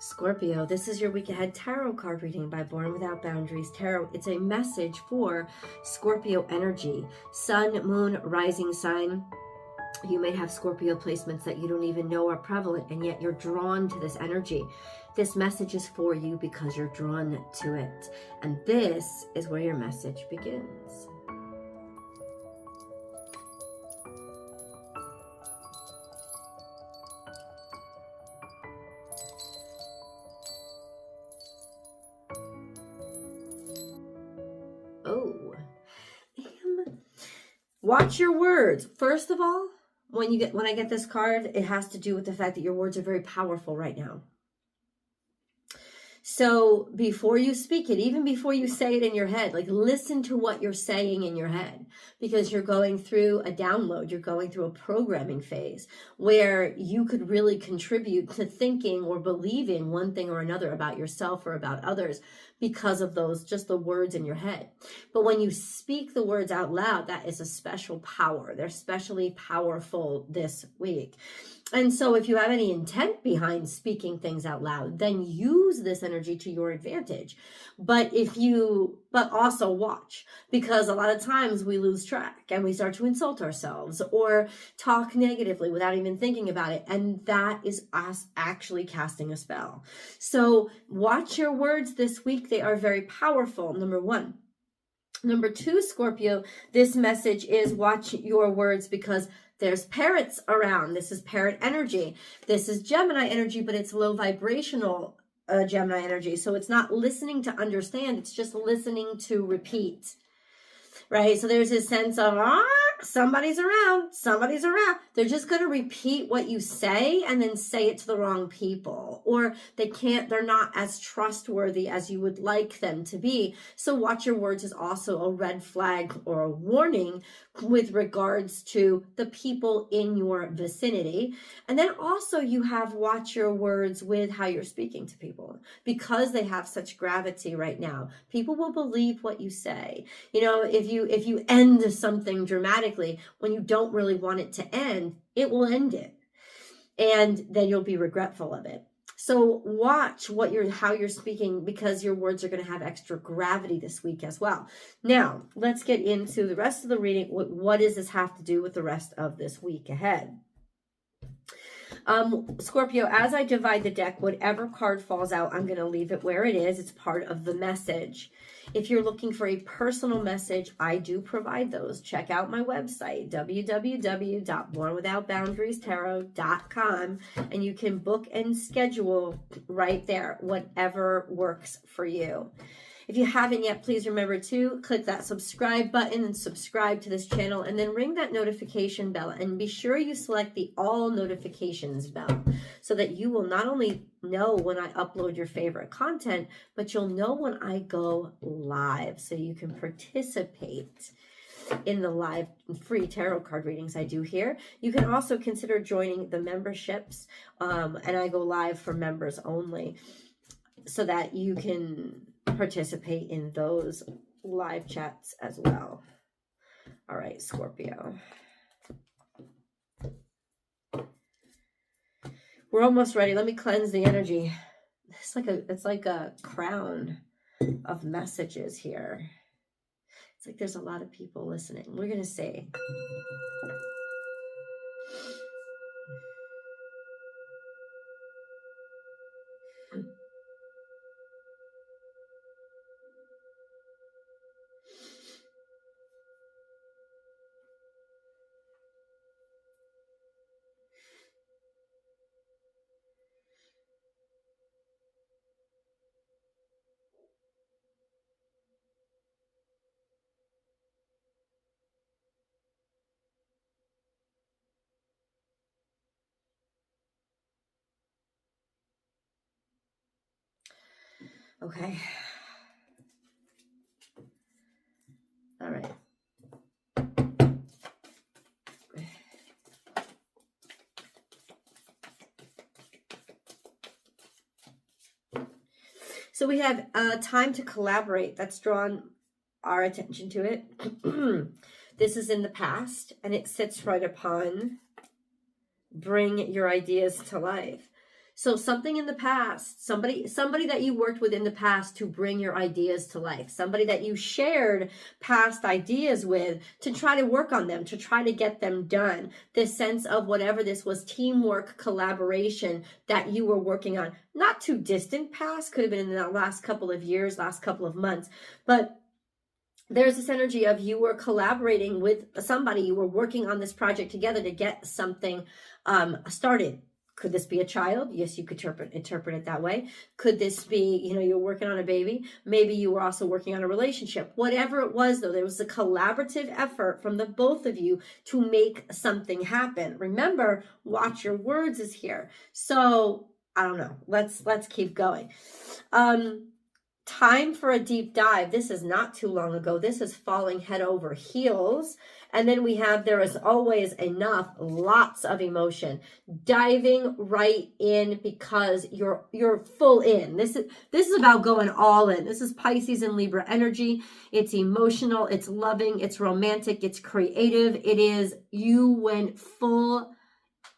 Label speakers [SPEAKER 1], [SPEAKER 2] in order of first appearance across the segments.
[SPEAKER 1] Scorpio, this is your week ahead tarot card reading by Born Without Boundaries Tarot. It's a message for Scorpio energy, sun, moon, rising sign. You may have Scorpio placements that you don't even know are prevalent, and yet you're drawn to this energy. This message is for you because you're drawn to it. And this is where your message begins. Oh, watch your words. First of all, when I get this card, it has to do with the fact that your words are very powerful right now. So before you speak it, even before you say it in your head, like listen to what you're saying in your head, because you're going through a download, you're going through a programming phase where you could really contribute to thinking or believing one thing or another about yourself or about others because of those, just the words in your head. But when you speak the words out loud, that is a special power. They're especially powerful this week. And so if you have any intent behind speaking things out loud, then use this energy to your advantage. But also watch, because a lot of times we lose track and we start to insult ourselves or talk negatively without even thinking about it. And that is us actually casting a spell. So watch your words this week. They are very powerful, number one. Number two, Scorpio, this message is watch your words because there's parrots around. This is parrot energy. This is Gemini energy, but it's low vibrational Gemini energy. So it's not listening to understand. It's just listening to repeat, right? So there's this sense of, somebody's around, somebody's around. They're just going to repeat what you say and then say it to the wrong people, or they're not as trustworthy as you would like them to be. So watch your words is also a red flag or a warning with regards to the people in your vicinity. And then also you have watch your words with how you're speaking to people, because they have such gravity right now. People will believe what you say. You know, if you end something dramatically, when you don't really want it to end, it will end it. And then you'll be regretful of it. So watch how you're speaking, because your words are going to have extra gravity this week as well. Now, let's get into the rest of the reading. What does this have to do with the rest of this week ahead? Scorpio, as I divide the deck, whatever card falls out, I'm going to leave it where it is. It's part of the message. If you're looking for a personal message, I do provide those. Check out my website, www.bornwithoutboundariestarot.com, and you can book and schedule right there, whatever works for you. If you haven't yet, please remember to click that subscribe button and subscribe to this channel, and then ring that notification bell, and be sure you select the all notifications bell so that you will not only know when I upload your favorite content, but you'll know when I go live, so you can participate in the live free tarot card readings I do here. You can also consider joining the memberships, and I go live for members only, so that you can participate in those live chats as well. All right, Scorpio. We're almost ready. Let me cleanse the energy. It's like a crown of messages here. It's like there's a lot of people listening. We're going to say, okay. All right. So we have time to collaborate. That's drawn our attention to it. This is in the past, and it sits right upon bring your ideas to life. So something in the past, somebody that you worked with in the past to bring your ideas to life, somebody that you shared past ideas with to try to work on them, to try to get them done. This sense of whatever this was, teamwork, collaboration that you were working on, not too distant past, could have been in the last couple of years, last couple of months, but there's this energy of you were collaborating with somebody, you were working on this project together to get something started. Could this be a child? Yes, you could interpret it that way. Could this be, you're working on a baby? Maybe you were also working on a relationship. Whatever it was, though, there was a collaborative effort from the both of you to make something happen. Remember, watch your words is here. So, I don't know. Let's keep going. Time for a deep dive. This is not too long ago. This is falling head over heels. And then we have, there is always enough, lots of emotion, diving right in because you're full in. This is about going all in. This is Pisces and Libra energy. It's emotional, it's loving, it's romantic, it's creative. It is, you went full,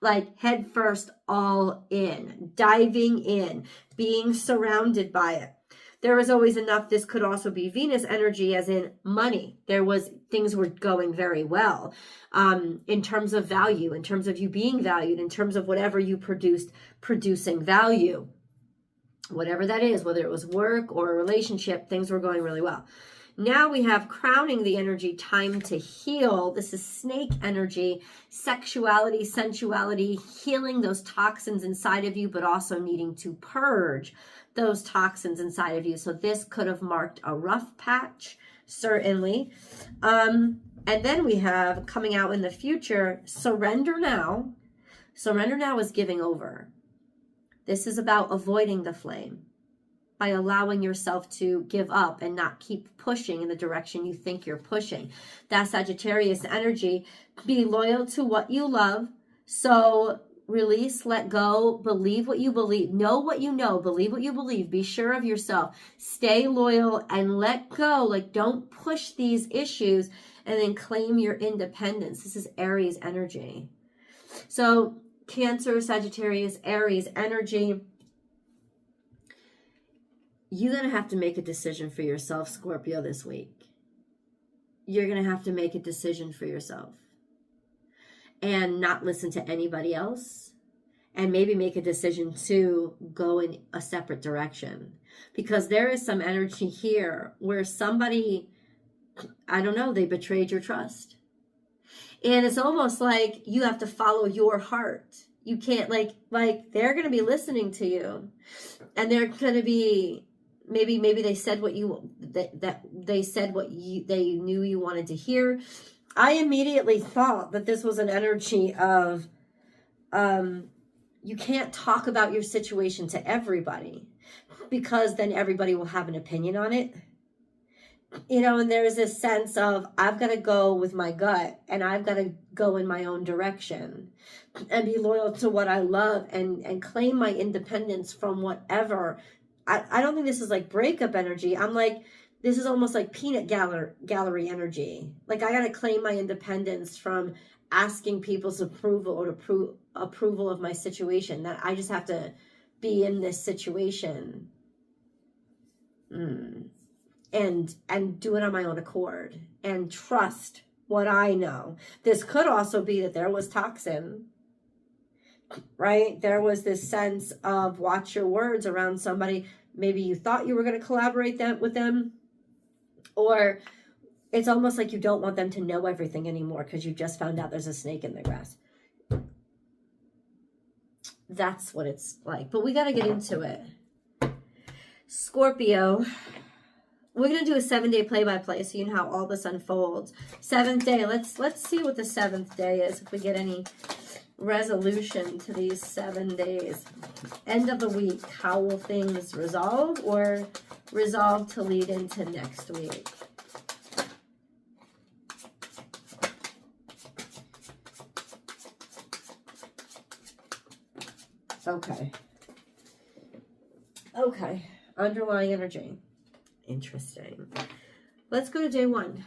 [SPEAKER 1] like head first, all in, diving in, being surrounded by it. There is always enough. This could also be Venus energy, as in money. Things were going very well in terms of value, in terms of you being valued, in terms of whatever you producing value. Whatever that is, whether it was work or a relationship, things were going really well. Now we have crowning the energy, time to heal. This is snake energy, sexuality, sensuality, healing those toxins inside of you, but also needing to purge those toxins inside of you. So this could have marked a rough patch, certainly. And then we have coming out in the future, surrender now. Surrender now is giving over. This is about avoiding the flame by allowing yourself to give up and not keep pushing in the direction you think you're pushing. That's Sagittarius energy. Be loyal to what you love. So release, let go, believe what you believe, know what you know, believe what you believe, be sure of yourself, stay loyal and let go. Like, don't push these issues, and then claim your independence. This is Aries energy. So Cancer, Sagittarius, Aries energy. You're going to have to make a decision for yourself, Scorpio, this week. You're going to have to make a decision for yourself and not listen to anybody else, and maybe make a decision to go in a separate direction, because there is some energy here where somebody, I don't know, they betrayed your trust. And it's almost like you have to follow your heart. You can't like they're going to be listening to you, and they're going to be, maybe they said what they said what they knew you wanted to hear. I immediately thought that this was an energy of you can't talk about your situation to everybody, because then everybody will have an opinion on it. And there's this sense of, I've got to go with my gut, and I've got to go in my own direction and be loyal to what I love, and claim my independence from whatever. I don't think this is like breakup energy. I'm like, this is almost like peanut gallery energy. Like, I got to claim my independence from asking people's approval or approval of my situation. That I just have to be in this situation and do it on my own accord and trust what I know. This could also be that there was toxin, right? There was this sense of watch your words around somebody. Maybe you thought you were going to collaborate with them. Or it's almost like you don't want them to know everything anymore because you just found out there's a snake in the grass. That's what it's like. But we got to get into it. Scorpio, we're going to do a 7-day play-by-play so you know how all this unfolds. 7th day. Let's see what the 7th day is, if we get any resolution to these 7 days. End of the week. How will things resolve or resolve to lead into next week? Okay. Underlying energy. Interesting. Let's go to day 1.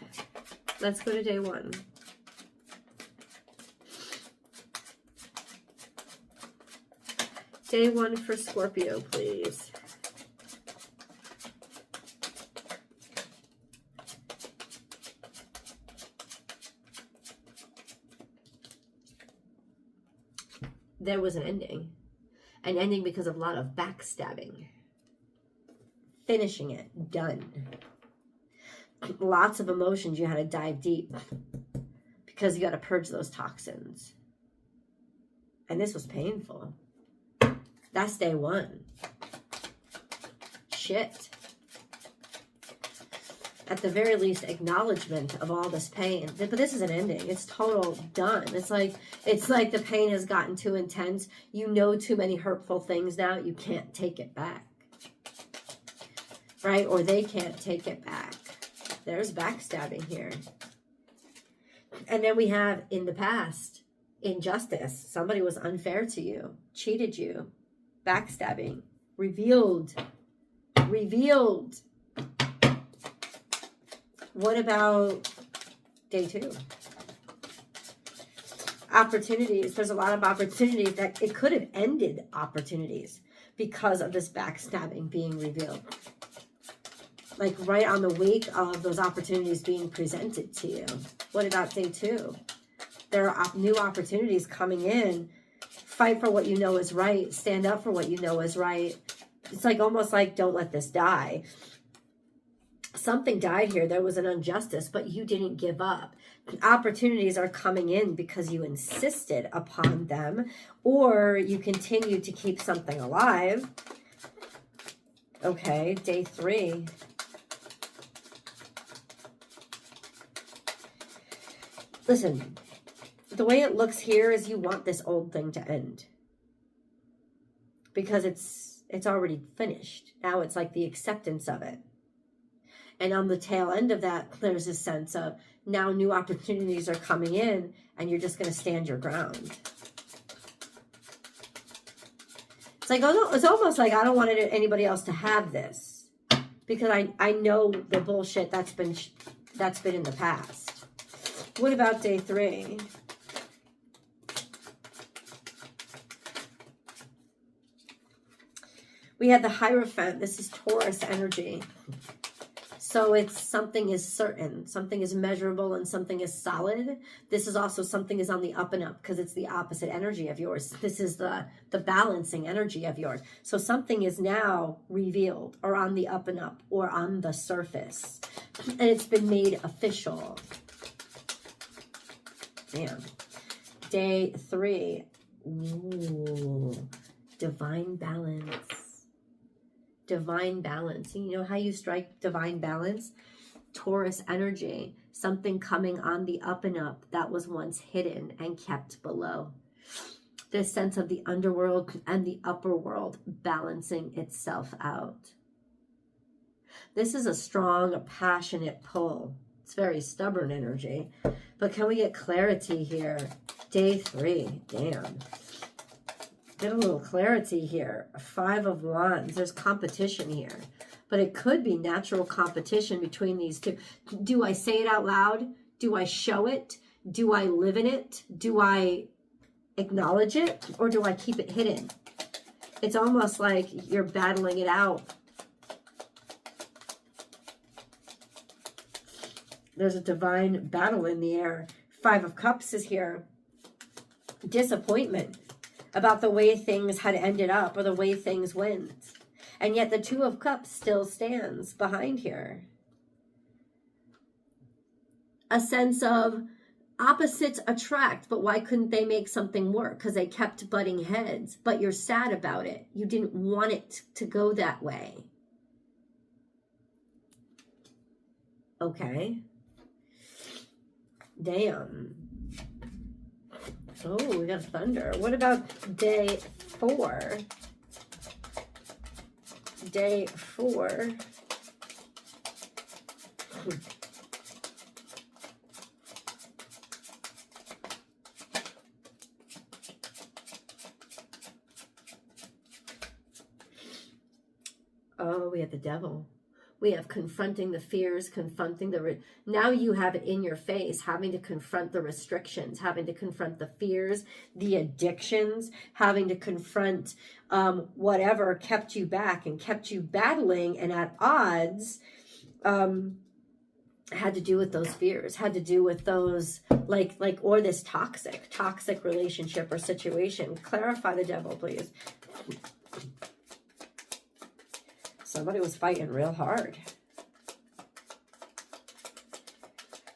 [SPEAKER 1] Day 1 for Scorpio, please. There was an ending. An ending because of a lot of backstabbing. Finishing it. Done. Lots of emotions. You had to dive deep. Because you got to purge those toxins. And this was painful. That's day 1. Shit. At the very least, acknowledgement of all this pain. But this is an ending. It's total done. It's like the pain has gotten too intense. You know too many hurtful things now. You can't take it back. Right? Or they can't take it back. There's backstabbing here. And then we have, in the past, injustice. Somebody was unfair to you. Cheated you. Backstabbing. Revealed. Revealed. What about day 2? Opportunities. There's a lot of opportunities that it could have ended opportunities because of this backstabbing being revealed. Like right on the wake of those opportunities being presented to you. What about day 2? There are new opportunities coming in. Fight for what you know is right. Stand up for what you know is right. It's like almost like don't let this die. Something died here. There was an injustice, but you didn't give up. Opportunities are coming in because you insisted upon them, or you continue to keep something alive. Okay, day 3. Listen, the way it looks here is you want this old thing to end. Because it's already finished. Now it's like the acceptance of it. And on the tail end of that, there's a sense of now new opportunities are coming in and you're just going to stand your ground. It's like, it's almost like I don't want anybody else to have this because I know the bullshit that's been in the past. What about day 3? We had the Hierophant. This is Taurus energy. So it's something is certain, something is measurable, and something is solid. This is also something is on the up and up because it's the opposite energy of yours. This is the balancing energy of yours. So something is now revealed or on the up and up or on the surface. And it's been made official. Damn. Day 3. Ooh, divine balance. Divine balance. And you know how you strike divine balance? Taurus energy. Something coming on the up and up that was once hidden and kept below. This sense of the underworld and the upper world balancing itself out. This is a strong, passionate pull. It's very stubborn energy. But can we get clarity here? Day 3. Damn. Get a little clarity here. 5 of Wands. There's competition here. But it could be natural competition between these two. Do I say it out loud? Do I show it? Do I live in it? Do I acknowledge it? Or do I keep it hidden? It's almost like you're battling it out. There's a divine battle in the air. 5 of Cups is here. Disappointment about the way things had ended up or the way things went. And yet the 2 of Cups still stands behind here. A sense of opposites attract, but why couldn't they make something work? Because they kept butting heads, but you're sad about it. You didn't want it to go that way. Okay. Damn. Oh, we got thunder. What about day 4? Day 4. Oh, we have the devil. We have confronting the fears, confronting the, now you have it in your face, having to confront the restrictions, having to confront the fears, the addictions, having to confront whatever kept you back and kept you battling and at odds, had to do with those fears, had to do with those, or this toxic relationship or situation. Clarify the devil, please. Somebody was fighting real hard.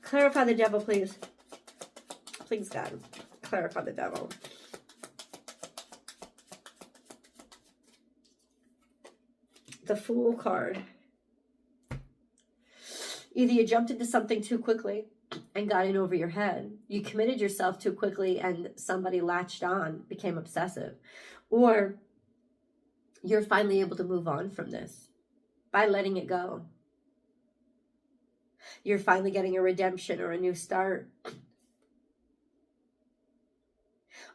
[SPEAKER 1] Clarify the devil, please. Please, God, clarify the devil. The Fool card. Either you jumped into something too quickly and got in over your head. You committed yourself too quickly and somebody latched on, became obsessive. Or you're finally able to move on from this by letting it go. You're finally getting a redemption or a new start.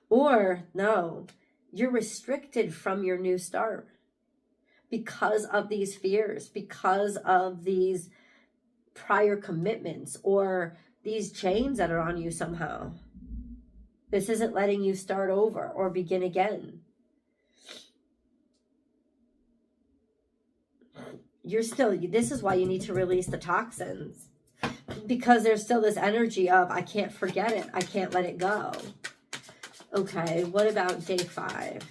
[SPEAKER 1] Or, no, you're restricted from your new start because of these fears, because of these prior commitments or these chains that are on you somehow. This isn't letting you start over or begin again. This is why you need to release the toxins, because there's still this energy of, I can't forget it, I can't let it go. Okay, what about day 5?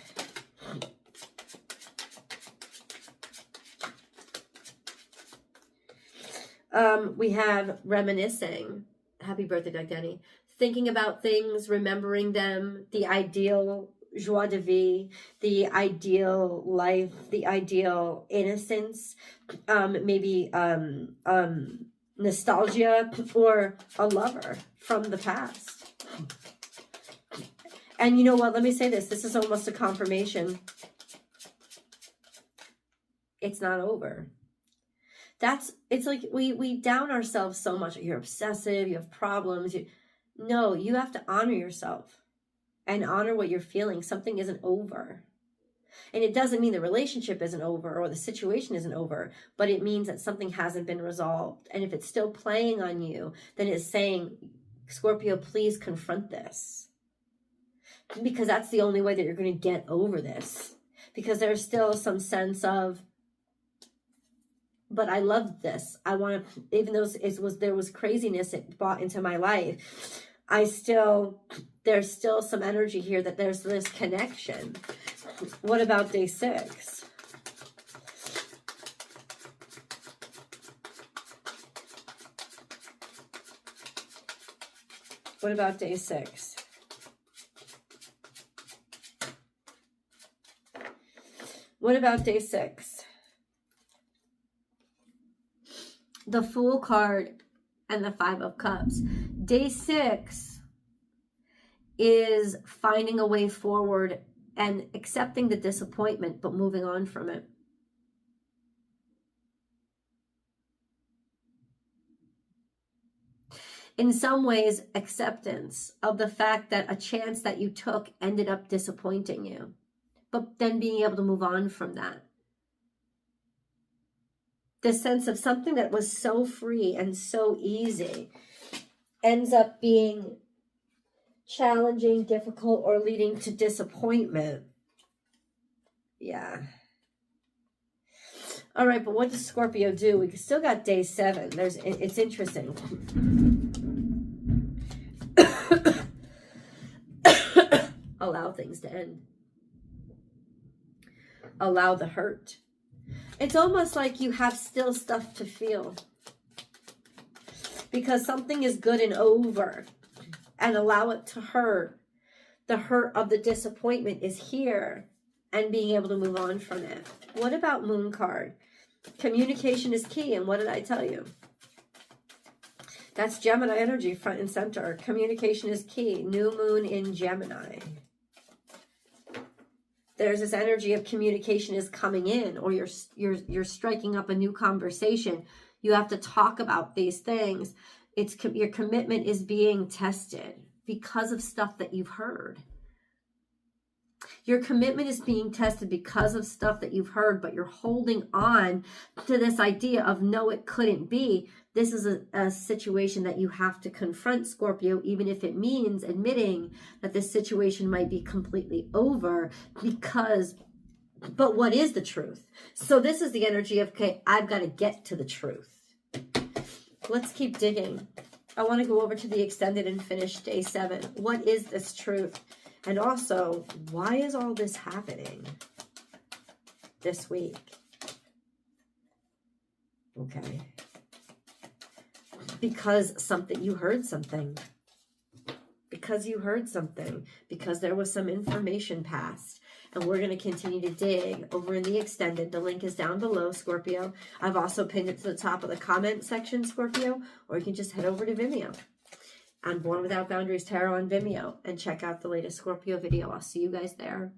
[SPEAKER 1] We have reminiscing. Happy birthday, Doug Denny. Thinking about things, remembering them, the ideal joie de vie, the ideal life, the ideal innocence, maybe nostalgia, or a lover from the past. And you know what? Let me say this. This is almost a confirmation. It's not over. It's like we down ourselves so much. You're obsessive, you have problems. No, you have to honor yourself and honor what you're feeling. Something isn't over. And it doesn't mean the relationship isn't over or the situation isn't over, but it means that something hasn't been resolved. And if it's still playing on you, then it's saying, Scorpio, please confront this. Because that's the only way that you're going to get over this. Because there's still some sense of, but I love this. I want to, even though there was craziness it brought into my life, there's still some energy here that there's this connection. What about day 6? What about day 6? What about day 6? The Fool card and the 5 of Cups. Day 6 is finding a way forward and accepting the disappointment, but moving on from it. In some ways, acceptance of the fact that a chance that you took ended up disappointing you, but then being able to move on from that. The sense of something that was so free and so easy ends up being challenging, difficult, or leading to disappointment. Yeah. All right, but what does Scorpio do? We still got day 7. It's interesting. Allow things to end. Allow the hurt. It's almost like you have still stuff to feel. Because something is good and over. And allow it to hurt. The hurt of the disappointment is here. And being able to move on from it. What about Moon card? Communication is key. And what did I tell you? That's Gemini energy, front and center. Communication is key. New moon in Gemini. There's this energy of communication is coming in, or you're striking up a new conversation. You have to talk about these things. Your commitment is being tested because of stuff that you've heard. Your commitment is being tested because of stuff that you've heard, but you're holding on to this idea of no, it couldn't be. This is a situation that you have to confront, Scorpio, even if it means admitting that this situation might be completely over, because, but what is the truth? So this is the energy of, okay, I've got to get to the truth. Let's keep digging. I want to go over to the extended and finish day 7. What is this truth? And also, why is all this happening this week? Okay. Because you heard something. Because you heard something. Because there was some information passed. And we're going to continue to dig over in the extended. The link is down below, Scorpio. I've also pinned it to the top of the comment section, Scorpio. Or you can just head over to Vimeo. I'm Born Without Boundaries Tarot on Vimeo. And check out the latest Scorpio video. I'll see you guys there.